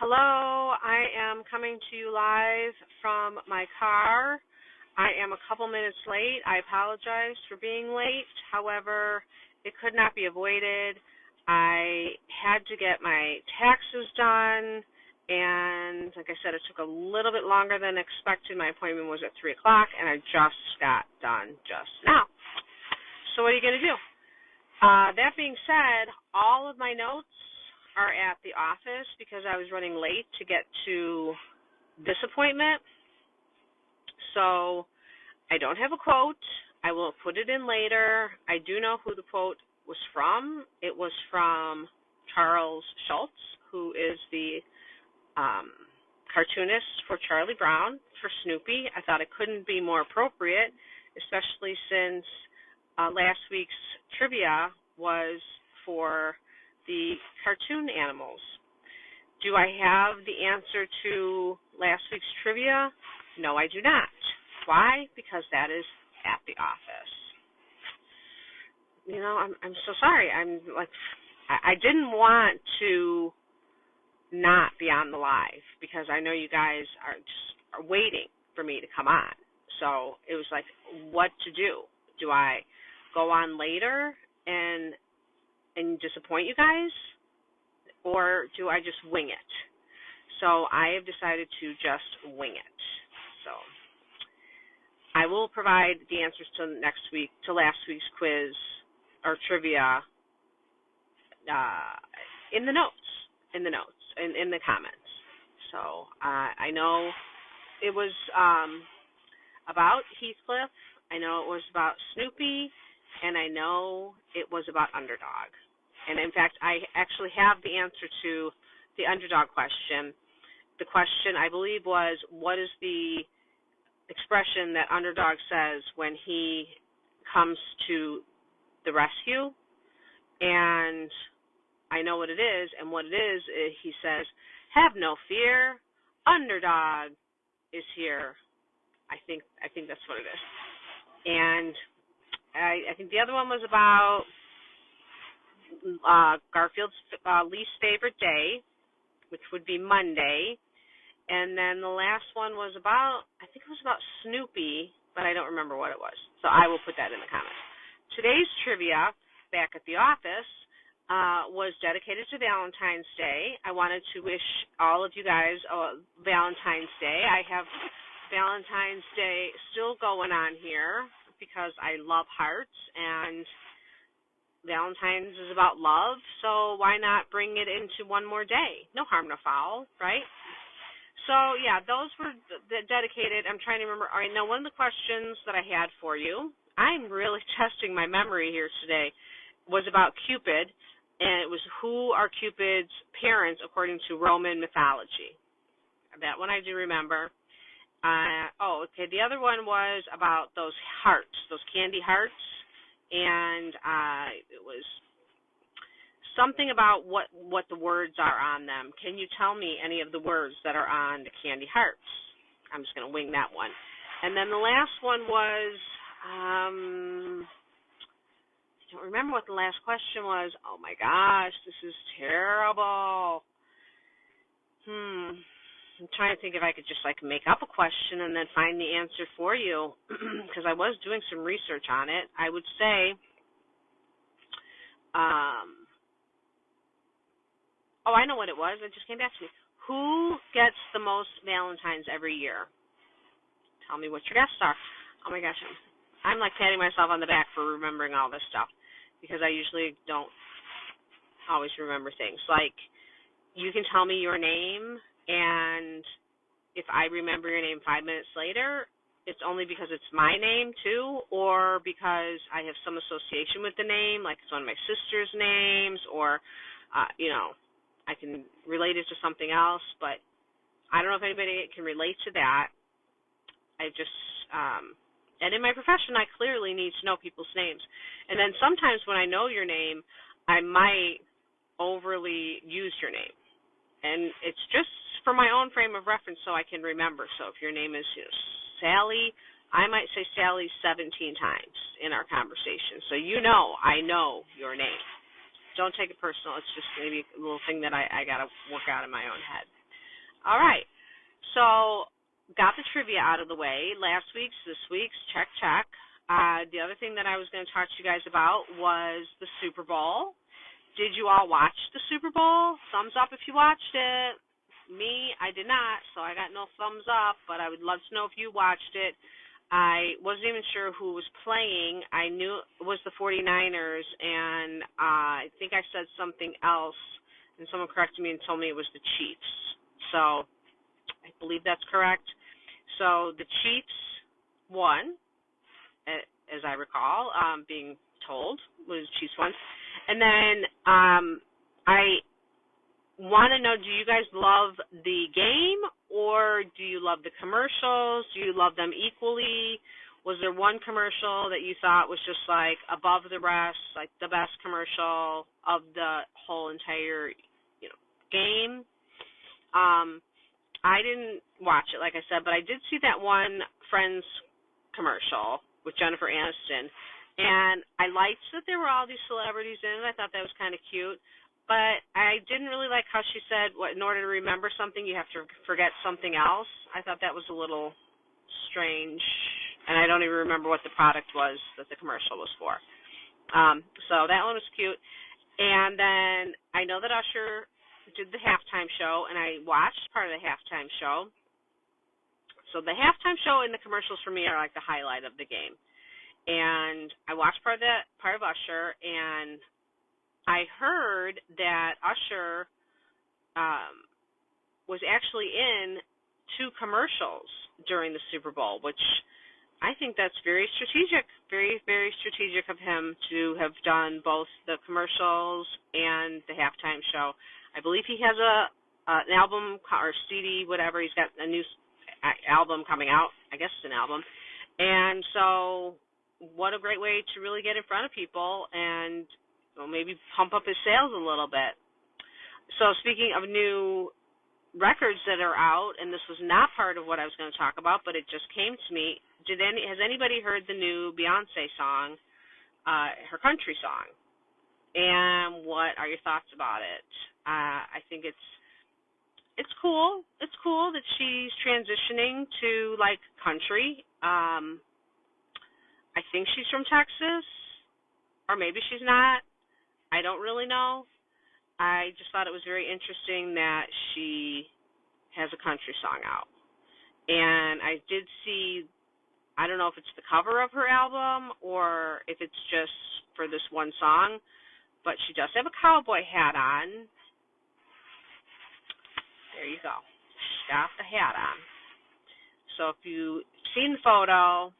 Hello, I am coming to you live from my car. I am a couple minutes late. I apologize for being late. However, it could not be avoided. I had to get my taxes done, and like I said, it took a little bit longer than expected. My appointment was at 3 o'clock, and I just got done just now. So what are you going to do? That being said, all of my notes are at the office because I was running late to get to this appointment. So I don't have a quote. I will put it in later. I do know who the quote was from. It was from Charles Schulz, who is the cartoonist for Charlie Brown, for Snoopy. I thought it couldn't be more appropriate, especially since last week's trivia was for the cartoon animals. Do I have the answer to last week's trivia? No, I do not. Why? Because that is at the office. You know, I'm so sorry. I didn't want to not be on the live because I know you guys are waiting for me to come on. So it was like, what to do? Do I go on later and disappoint you guys, or do I just wing it? So I have decided to just wing it. So I will provide the answers to last week's quiz or trivia in the notes, in the comments. So I know it was about Heathcliff. I know it was about Snoopy, and I know it was about Underdog. And in fact, I actually have the answer to the Underdog question. The question, I believe, was, what is the expression that Underdog says when he comes to the rescue? And I know what it is, and what it is he says, have no fear, Underdog is here. I think that's what it is. And I think the other one was about Garfield's least favorite day, which would be Monday. And then the last one was about, I think it was about Snoopy, but I don't remember what it was. So I will put that in the comments. Today's trivia back at the office was dedicated to Valentine's Day. I wanted to wish all of you guys Valentine's Day. I have Valentine's Day still going on here because I love hearts, and Valentine's is about love, so why not bring it into one more day? No harm, no foul, right? So, yeah, those were dedicated. I'm trying to remember. All right, now one of the questions that I had for you, I'm really testing my memory here today, was about Cupid, and it was who are Cupid's parents according to Roman mythology. That one I do remember. Okay, the other one was about those hearts, those candy hearts. And it was something about what the words are on them. Can you tell me any of the words that are on the candy hearts? I'm just going to wing that one. And then the last one was, I don't remember what the last question was. Oh, my gosh, this is terrible. I'm trying to think if I could just make up a question and then find the answer for you, because I was doing some research on it. I would say, I know what it was. It just came back to me. Who gets the most Valentines every year? Tell me what your guesses are. Oh my gosh, I'm patting myself on the back for remembering all this stuff, because I usually don't always remember things. You can tell me your name, and if I remember your name 5 minutes later, it's only because it's my name too, or because I have some association with the name, like it's one of my sister's names, or, I can relate it to something else, but I don't know if anybody can relate to that. And in my profession, I clearly need to know people's names. And then sometimes when I know your name, I might overly use your name. And it's just for my own frame of reference so I can remember. So if your name is Sally, I might say Sally 17 times in our conversation. So I know your name. Don't take it personal. It's just maybe a little thing that I got to work out in my own head. All right. So got the trivia out of the way. Last week's, this week's, check, check. The other thing that I was going to talk to you guys about was the Super Bowl. Did you all watch the Super Bowl? Thumbs up if you watched it. Me, I did not, so I got no thumbs up, but I would love to know if you watched it. I wasn't even sure who was playing. I knew it was the 49ers, and I think I said something else, and someone corrected me and told me it was the Chiefs. So I believe that's correct. So the Chiefs won, as I recall, being told was Chiefs won. And then I want to know, do you guys love the game or do you love the commercials? Do you love them equally? Was there one commercial that you thought was just like above the rest, like the best commercial of the whole entire, game? I didn't watch it, like I said, but I did see that one Friends commercial with Jennifer Aniston, and I liked that there were all these celebrities in it. I thought that was kind of cute. But I didn't really like how she said, in order to remember something, you have to forget something else. I thought that was a little strange, and I don't even remember what the product was that the commercial was for. So that one was cute. And then I know that Usher did the halftime show, and I watched part of the halftime show. So the halftime show and the commercials for me are like the highlight of the game. And I watched part of Usher, and I heard that Usher was actually in 2 commercials during the Super Bowl, which I think that's very strategic, very, very strategic of him to have done both the commercials and the halftime show. I believe he has an album or CD, whatever. He's got a new album coming out. I guess it's an album. And so what a great way to really get in front of people and maybe pump up his sales a little bit. So speaking of new records that are out, and this was not part of what I was going to talk about, but it just came to me. Has anybody heard the new Beyonce song, her country song? And what are your thoughts about it? I think it's cool. It's cool that she's transitioning to like country. I think she's from Texas, or maybe she's not. I don't really know. I just thought it was very interesting that she has a country song out. And I did see, I don't know if it's the cover of her album or if it's just for this one song, but she does have a cowboy hat on. There you go. She's got the hat on. So if you've seen the photo,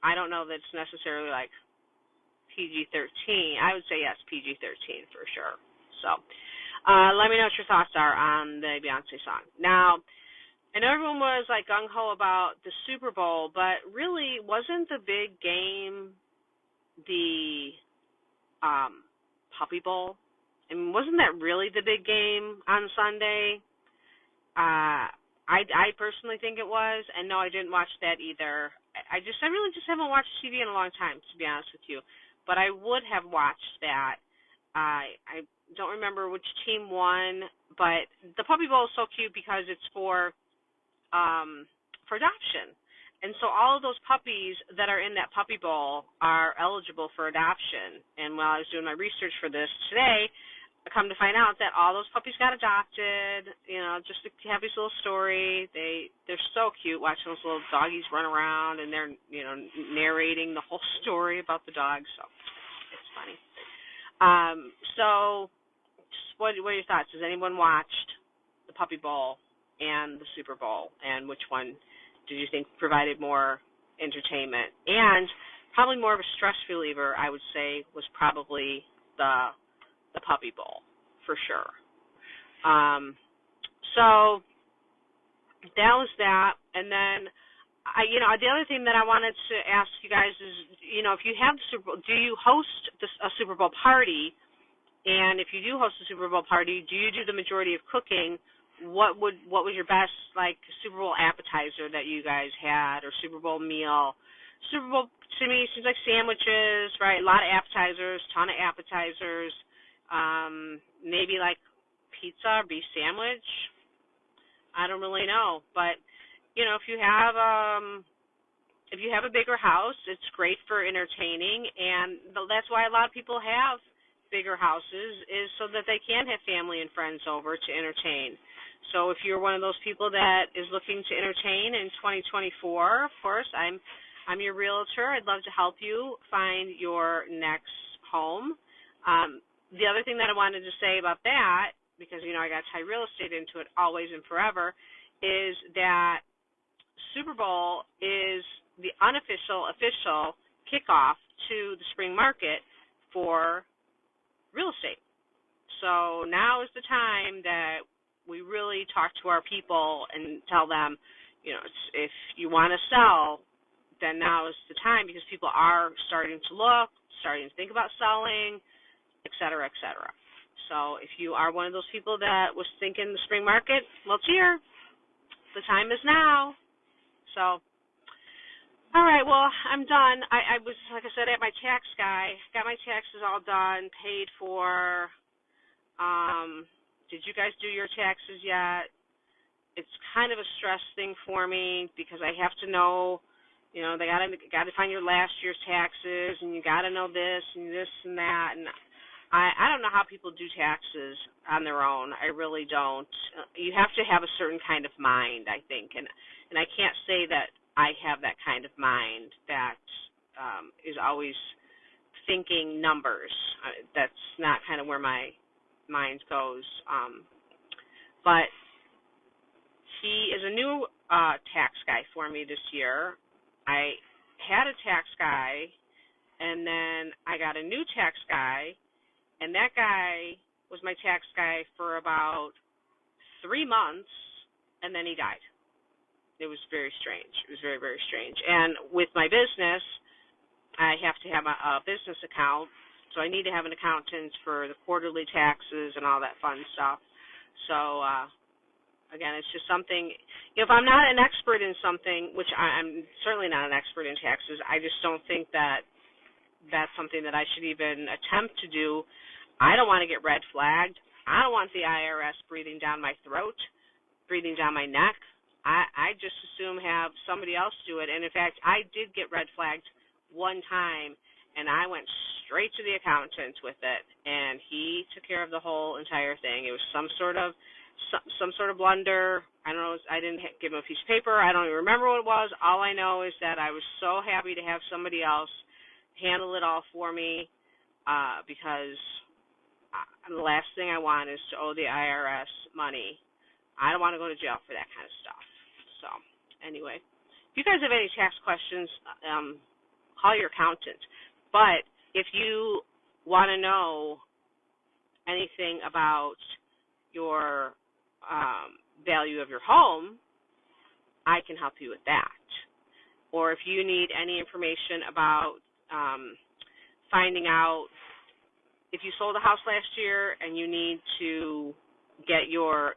I don't know that it's necessarily like PG-13. I would say yes, PG-13 for sure. So let me know what your thoughts are on the Beyonce song. Now, I know everyone was like gung-ho about the Super Bowl, but really wasn't the big game the Puppy Bowl? I mean, wasn't that really the big game on Sunday? I personally think it was, and no, I didn't watch that either. I really just haven't watched TV in a long time, to be honest with you. But I would have watched that. I don't remember which team won, but the Puppy Bowl is so cute because it's for adoption. And so all of those puppies that are in that Puppy Bowl are eligible for adoption. And while I was doing my research for this today, I come to find out that all those puppies got adopted, just to have this little story. They're so cute watching those little doggies run around, and they're, narrating the whole story about the dogs. So it's funny. So what are your thoughts? Has anyone watched the Puppy Bowl and the Super Bowl, and which one did you think provided more entertainment? And probably more of a stress reliever, I would say, was probably the Puppy Bowl, for sure. So that was that. And then, the other thing that I wanted to ask you guys is, if you have the Super Bowl, do you host a Super Bowl party? And if you do host a Super Bowl party, do you do the majority of cooking? What was your best Super Bowl appetizer that you guys had, or Super Bowl meal? Super Bowl to me seems like sandwiches, right? A lot of appetizers, ton of appetizers. Maybe like pizza or beef sandwich. I don't really know, but if you have a bigger house, it's great for entertaining, and that's why a lot of people have bigger houses is so that they can have family and friends over to entertain. So if you're one of those people that is looking to entertain in 2024, of course, I'm your realtor. I'd love to help you find your next home. The other thing that I wanted to say about that, because I got to tie real estate into it always and forever, is that Super Bowl is the official kickoff to the spring market for real estate. So now is the time that we really talk to our people and tell them, if you want to sell, then now is the time, because people are starting to look, starting to think about selling, et cetera, et cetera. So if you are one of those people that was thinking the spring market, well, it's here. The time is now. So, all right, well, I'm done. I was, like I said, at my tax guy. Got my taxes all done, paid for. Did you guys do your taxes yet? It's kind of a stress thing for me because I have to know, they gotta find your last year's taxes, and you gotta know this and that, and I don't know how people do taxes on their own. I really don't. You have to have a certain kind of mind, I think, and I can't say that I have that kind of mind that is always thinking numbers. That's not kind of where my mind goes. But he is a new tax guy for me this year. I had a tax guy, and then I got a new tax guy, and that guy was my tax guy for about 3 months, and then he died. It was very strange. It was very, very strange. And with my business, I have to have a business account, so I need to have an accountant for the quarterly taxes and all that fun stuff. So, again, it's just something, if I'm not an expert in something, which I'm certainly not an expert in taxes, I just don't think that that's something that I should even attempt to do. I don't want to get red flagged. I don't want the IRS breathing down my throat, breathing down my neck. I just assume have somebody else do it. And, in fact, I did get red flagged one time, and I went straight to the accountant with it, and he took care of the whole entire thing. It was some sort of blunder. I don't know. I didn't give him a piece of paper. I don't even remember what it was. All I know is that I was so happy to have somebody else handle it all for me, because the last thing I want is to owe the IRS money. I don't want to go to jail for that kind of stuff. So, anyway, if you guys have any tax questions, call your accountant. But if you want to know anything about your value of your home, I can help you with that. Or if you need any information about finding out if you sold a house last year and you need to get your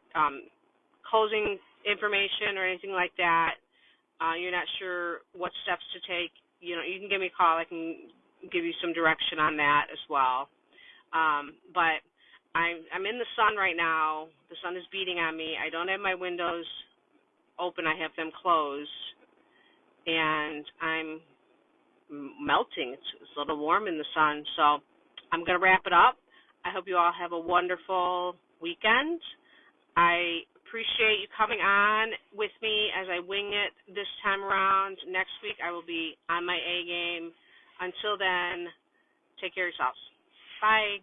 closing information or anything like that, you're not sure what steps to take, you can give me a call. I can give you some direction on that as well. But I'm in the sun right now. The sun is beating on me. I don't have my windows open. I have them closed, and I'm melting. It's a little warm in the sun, so I'm going to wrap it up. I hope you all have a wonderful weekend. I appreciate you coming on with me as I wing it this time around. Next week I will be on my A game. Until then, take care of yourselves. Bye.